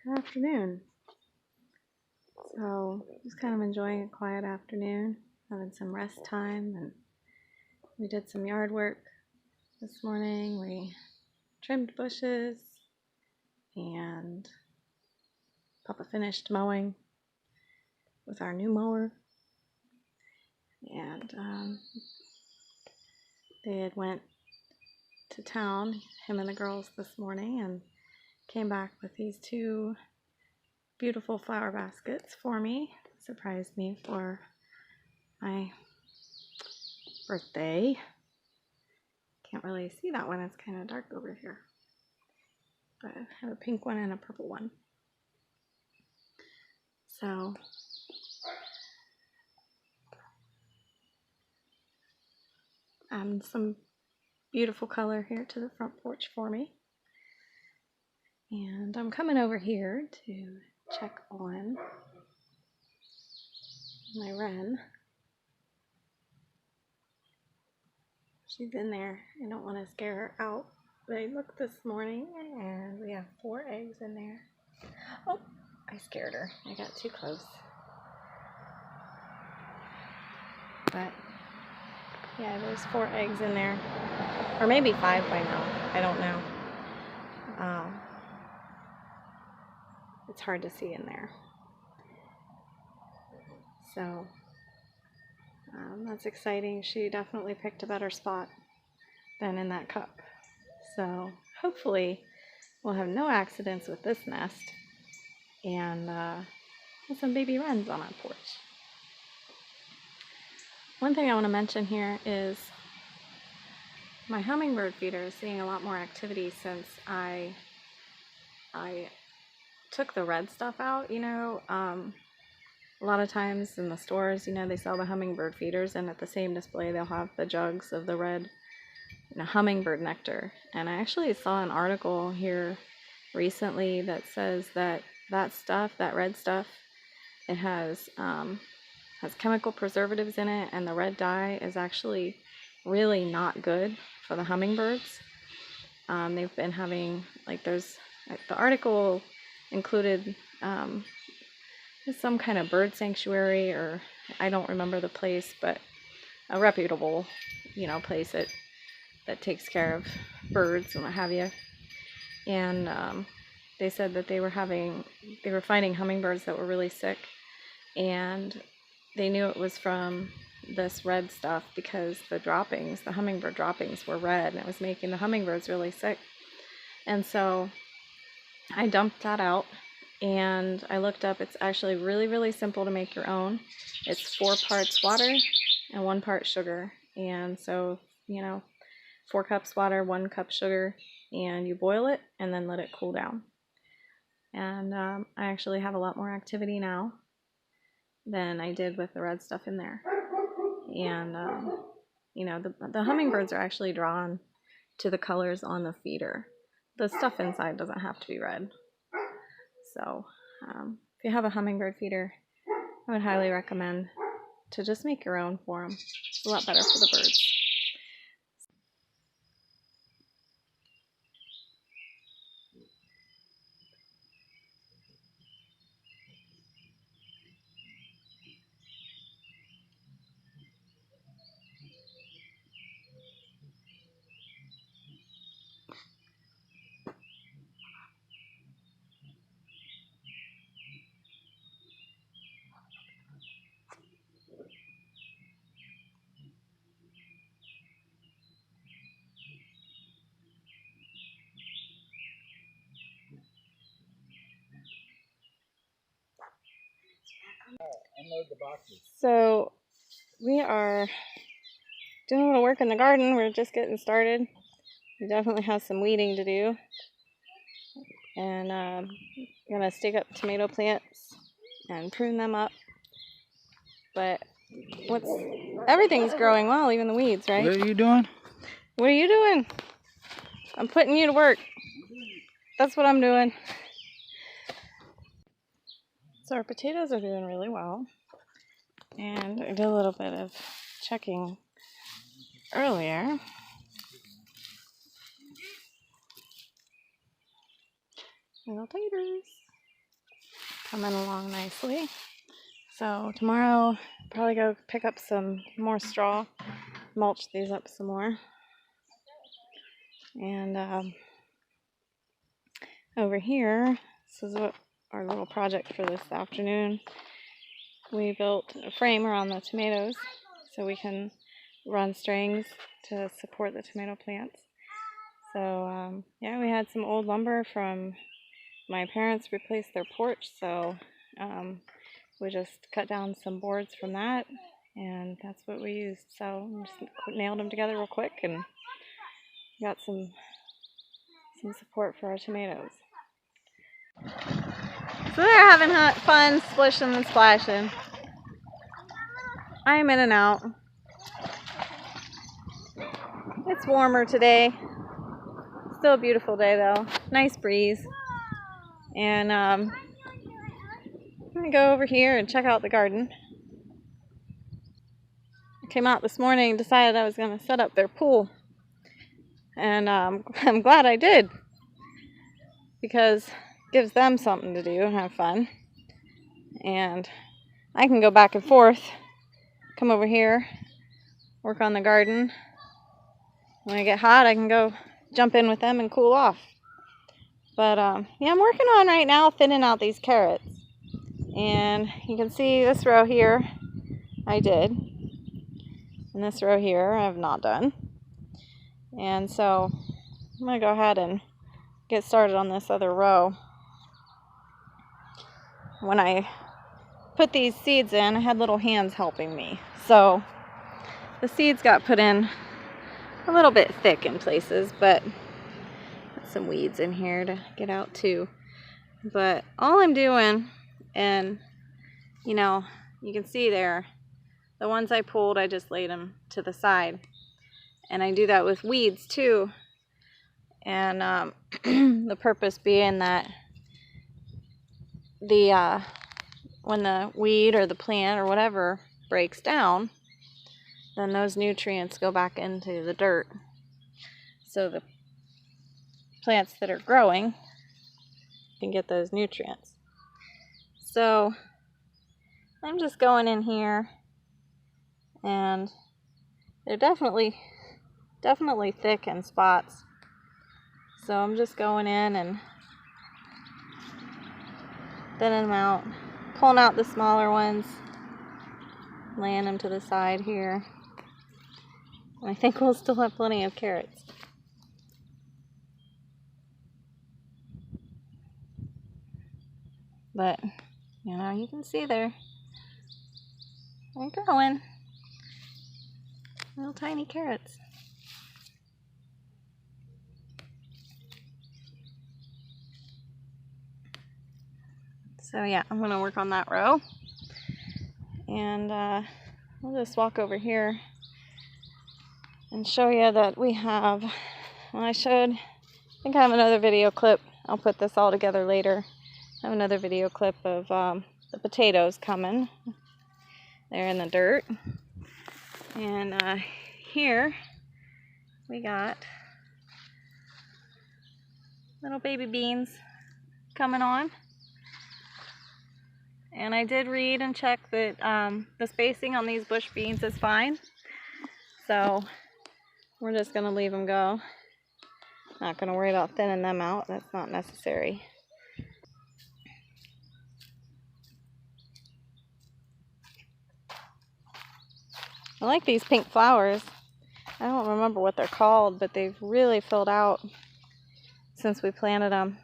Good afternoon. So, just kind of enjoying a quiet afternoon, having some rest time, and we did some yard work this morning. We trimmed bushes, and Papa finished mowing with our new mower, and they had went to town, him and the girls, this morning, and came back with these two beautiful flower baskets for me. Surprised me for my birthday. Can't really see that one, it's kind of dark over here. But I have a pink one and a purple one. So some beautiful color here to the front porch for me. And I'm coming over here to check on my wren. She's in there. I don't want to scare her out. But I looked this morning and we have 4 eggs in there. Oh, I scared her. I got too close. But yeah, there's 4 eggs in there. Or maybe 5 by now. I don't know. It's hard to see in there. So that's exciting. She definitely picked a better spot than in that cup. So hopefully we'll have no accidents with this nest and some baby wrens on our porch. One thing I want to mention here is my hummingbird feeder is seeing a lot more activity since I took the red stuff out. A lot of times in the stores, they sell the hummingbird feeders, and at the same display they'll have the jugs of the red hummingbird nectar. And I actually saw an article here recently that says that stuff, that red stuff, it has chemical preservatives in it, and the red dye is actually really not good for the hummingbirds. They've been having, the article included some kind of bird sanctuary, or I don't remember the place, but a reputable, place that takes care of birds and what have you. And they said that they were finding hummingbirds that were really sick, and they knew it was from this red stuff because the hummingbird droppings were red, and it was making the hummingbirds really sick. And so I dumped that out, and I looked up. It's actually really, really simple to make your own. It's 4 parts water and 1 part sugar. And so, 4 cups water, 1 cup sugar, and you boil it and then let it cool down. And I actually have a lot more activity now than I did with the red stuff in there. And, the hummingbirds are actually drawn to the colors on the feeder. The stuff inside doesn't have to be red. So if you have a hummingbird feeder, I would highly recommend to just make your own for them. It's a lot better for the birds. Unload the boxes. So we are doing a little work in the garden. We're just getting started. We definitely have some weeding to do. And I'm going to stake up tomato plants and prune them up. But everything's growing well, even the weeds, right? What are you doing? What are you doing? I'm putting you to work. That's what I'm doing. So our potatoes are doing really well. And I did a little bit of checking earlier. Little taters. coming along nicely. So tomorrow, probably go pick up some more straw, mulch these up some more. And over here, this is what our little project for this afternoon. We built a frame around the tomatoes so we can run strings to support the tomato plants. So yeah, we had some old lumber from my parents replaced their porch, so we just cut down some boards from that, and that's what we used. So we just nailed them together real quick and got some support for our tomatoes. So they're having fun splishing and splashing. I'm in and out. It's warmer today. Still a beautiful day though. Nice breeze. And I'm gonna go over here and check out the garden. I came out this morning and decided I was gonna set up their pool. And I'm glad I did, because it gives them something to do and have fun. And I can go back and forth, come over here, work on the garden. When I get hot, I can go jump in with them and cool off. But yeah, I'm working on right now thinning out these carrots. And you can see this row here I did, and this row here I have not done. And so I'm going to go ahead and get started on this other row. When I put these seeds in, I had little hands helping me. So the seeds got put in a little bit thick in places, but some weeds in here to get out too. But all I'm doing, and you know, you can see there, the ones I pulled, I just laid them to the side. And I do that with weeds too. And the purpose being that when the weed or the plant or whatever breaks down, then those nutrients go back into the dirt. So the plants that are growing can get those nutrients. So I'm just going in here, and they're definitely thick in spots. So I'm just going in and thinning them out, pulling out the smaller ones, laying them to the side here. And I think we'll still have plenty of carrots. But, you know, you can see they're growing. Little tiny carrots. So yeah, I'm going to work on that row. And I'll just walk over here and show you that we have, well, I think I have another video clip. I'll put this all together later. I have another video clip of the potatoes coming. They're in the dirt. And here we got little baby beans coming on. And I did read and check that the spacing on these bush beans is fine. So we're just going to leave them go. Not going to worry about thinning them out. That's not necessary. I like these pink flowers. I don't remember what they're called, but they've really filled out since we planted them.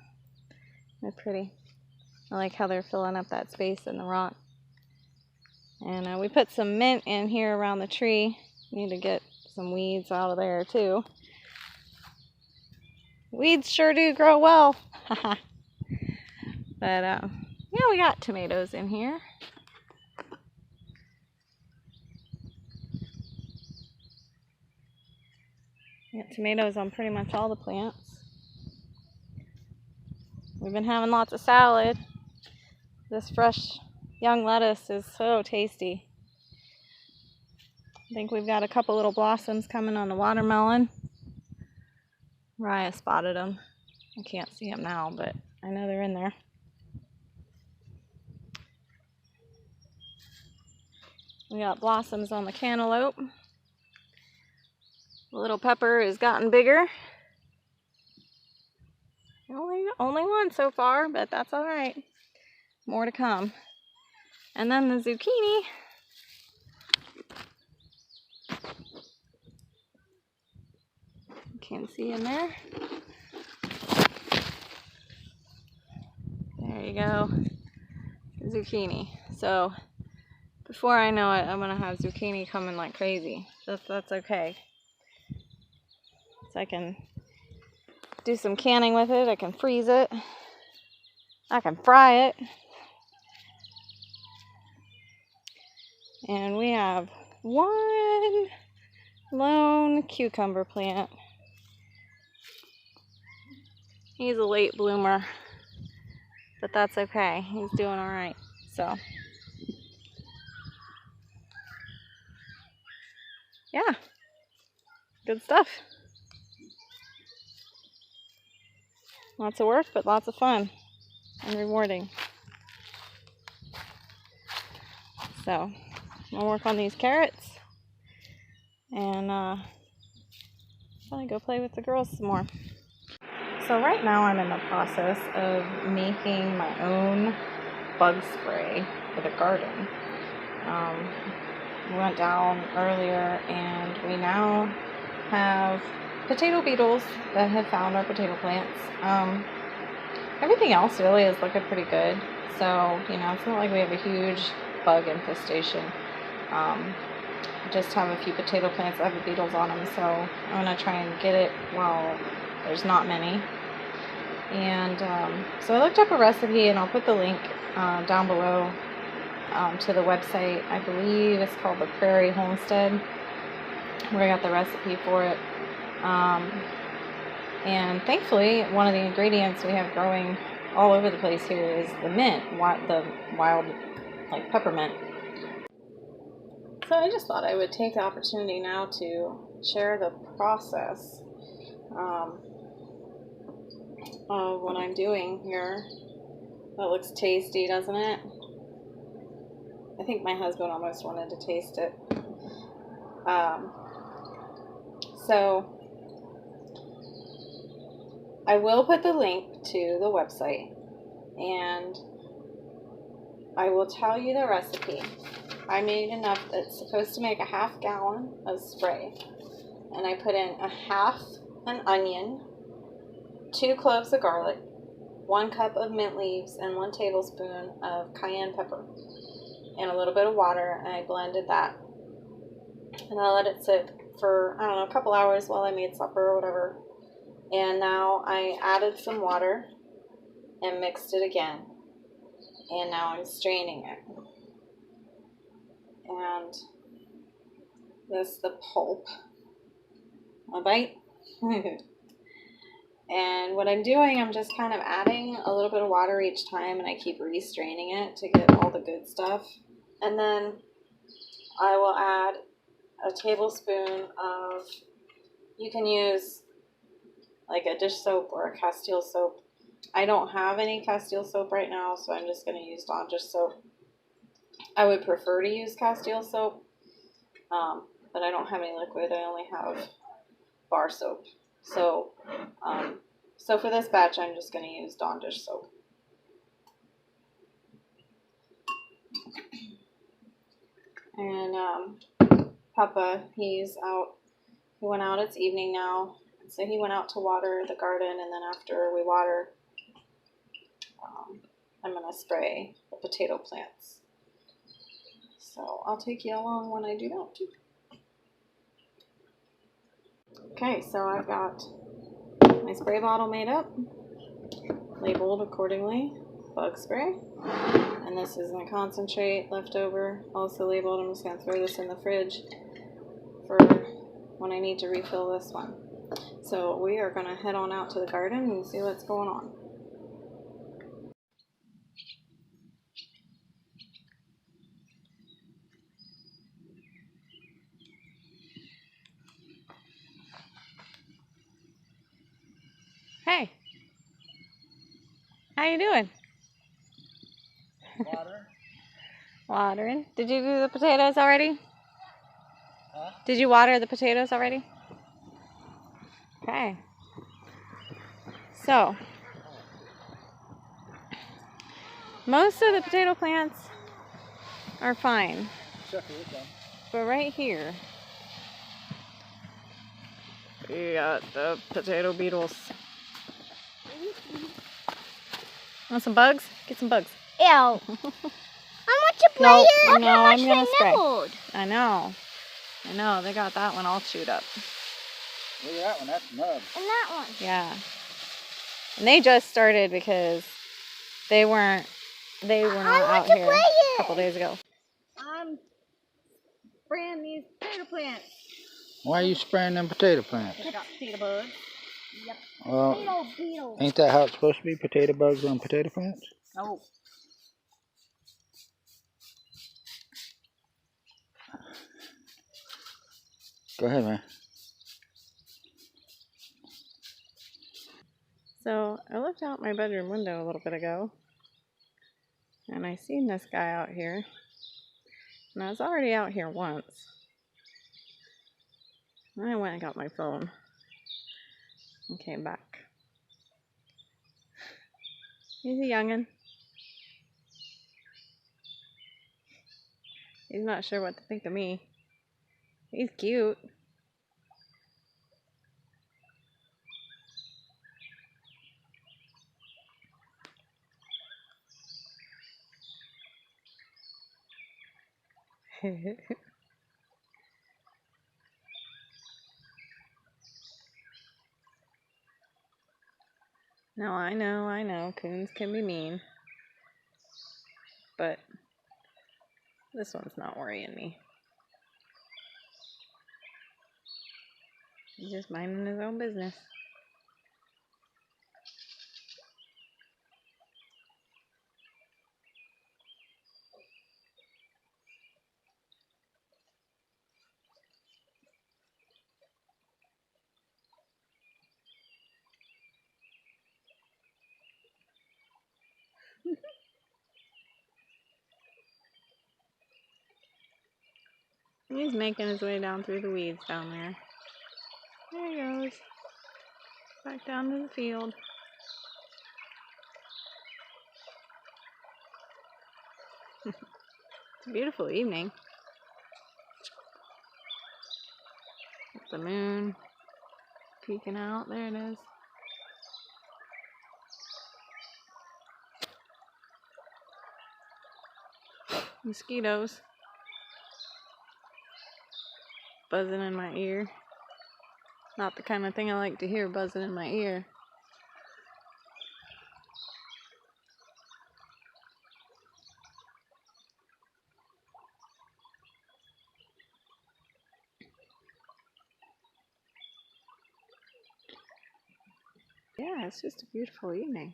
They're pretty. I like how they're filling up that space in the rock. And we put some mint in here around the tree. Need to get some weeds out of there too. Weeds sure do grow well. But yeah, we got tomatoes in here. We got tomatoes on pretty much all the plants. We've been having lots of salad. This fresh young lettuce is so tasty. I think we've got a couple little blossoms coming on the watermelon. Raya spotted them. I can't see them now, but I know they're in there. We got blossoms on the cantaloupe. The little pepper has gotten bigger. Only one so far, but that's all right. More to come. And then the zucchini. You can see in there. There you go. Zucchini. So before I know it, I'm gonna have zucchini coming like crazy. That's okay. So I can do some canning with it. I can freeze it. I can fry it. And we have one lone cucumber plant. He's a late bloomer, but that's okay. He's doing all right. So yeah, good stuff. Lots of work, but lots of fun and rewarding. So I'll work on these carrots and probably go play with the girls some more. So right now I'm in the process of making my own bug spray for the garden. We went down earlier and we now have potato beetles that have found our potato plants. Everything else really is looking pretty good. So, you know, it's not like we have a huge bug infestation. Just have a few potato plants that have beetles on them, so I'm going to try and get it while there's not many. And so I looked up a recipe, and I'll put the link down below to the website. I believe it's called the Prairie Homestead, where I got the recipe for it. And thankfully, one of the ingredients we have growing all over the place here is the mint, the wild, like, peppermint. So I just thought I would take the opportunity now to share the process of what I'm doing here. That looks tasty, doesn't it? I think my husband almost wanted to taste it. So I will put the link to the website, and I will tell you the recipe. I made enough, it's supposed to make a half gallon of spray, and I put in a half an onion, 2 cloves of garlic, 1 cup of mint leaves, and 1 tablespoon of cayenne pepper, and a little bit of water, and I blended that. And I let it sit for, I don't know, a couple hours while I made supper or whatever. And now I added some water and mixed it again. And now I'm straining it. And this is the pulp. A bite. And what I'm doing, I'm just kind of adding a little bit of water each time, and I keep restraining it to get all the good stuff. And then I will add a tablespoon of, you can use like a dish soap or a Castile soap. I don't have any Castile soap right now, so I'm just going to use Dawn dish soap. I would prefer to use Castile soap, but I don't have any liquid. I only have bar soap. So, so for this batch, I'm just going to use Dawn dish soap. And Papa, he's out. He went out. It's evening now, so he went out to water the garden. And then after we water, I'm going to spray the potato plants. So I'll take you along when I do that too. Okay, so I've got my spray bottle made up, labeled accordingly, bug spray. And this is my concentrate left over, also labeled. I'm just going to throw this in the fridge for when I need to refill this one. So we are going to head on out to the garden and see what's going on. Hey, how you doing? Water. Watering. Did you do the potatoes already? Huh? Did you water the potatoes already? Okay. So, most of the potato plants are fine. But right here, we got the potato beetles. Want some bugs? Get some bugs. Ew. I want to play No, it. no, I'm gonna spray. Nibbled. I know. They got that one all chewed up. Look at that one, that's nub. And that one. Yeah. And they just started because they were not out here a couple days ago. I'm spraying these potato plants. Why are you spraying them potato plants? I got potato bugs. Yep. Well, Potato beetles. ain't that how it's supposed to be? Potato bugs on potato plants? No. Go ahead, man. So I looked out my bedroom window a little bit ago, and I seen this guy out here. And I was already out here once. And I went and got my phone and came back. He's a youngin'. He's not sure what to think of me. He's cute. No, I know, coons can be mean. But this one's not worrying me. He's just minding his own business. He's making his way down through the weeds down there. There he goes. Back down to the field. It's a beautiful evening. The moon peeking out. There it is. Mosquitoes buzzing in my ear. Not the kind of thing I like to hear buzzing in my ear. Yeah, it's just a beautiful evening.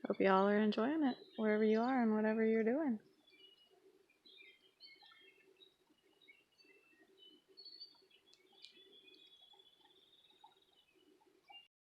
Hope y'all are enjoying it wherever you are and whatever you're doing.